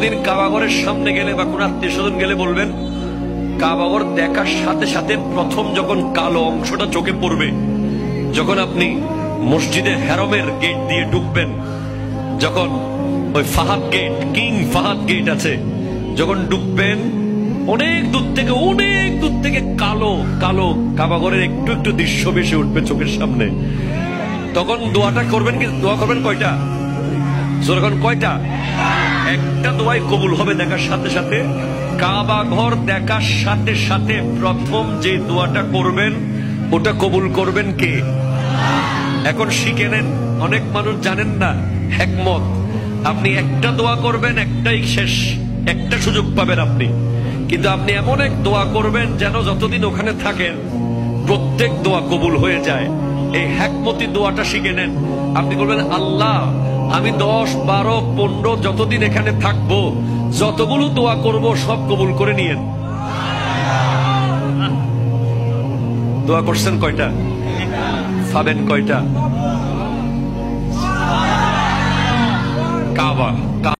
দিন কাবাগরের সামনে গেলে বা কোন আত্মীয় স্বজন গেলে বলবেন, কাবাগর দেখার সাথে সাথে প্রথম যখন কালো অংশটা চোখে পড়বে, যখন আপনি মসজিদে হেরমের গেট দিয়ে ঢুকবেন, যখন ওই Fahad gate, King Fahad gate আছে, যখন ঢুকবেন অনেক দূর থেকে কালো কালো কাবাগরের একটু একটু দৃশ্য ভেসে উঠবে চোখের সামনে। তখন দোয়াটা করবেন, কি দোয়া করবেন কয়টা? যখন কয়টা? একটা দোয়াই কবুল হবে দেখার সাথে সাথে। কাবা ঘর দেখার সাথে সাথে প্রথম যে দোয়াটা করবেন ওটা কবুল করবেন কে? এখন শিখে নেন, অনেক মানুষ জানেন না হিকমত। আপনি একটা দোয়া করবেন, একটাই শেষ, একটা সুযোগ পাবেন আপনি, কিন্তু আপনি এমন এক দোয়া করবেন যেন যতদিন ওখানে থাকেন প্রত্যেক দোয়া কবুল হয়ে যায়। এই হিকমতি দোয়াটা শিখে নেন। আপনি বলবেন, আল্লাহ আমি 10, 12, 15 যতদিন এখানে থাকবো, যতগুলো দোয়া করব সব কবুল করে নিয়েন। দোয়া করছেন কয়টা? পাবেন কয়টা? কাবা।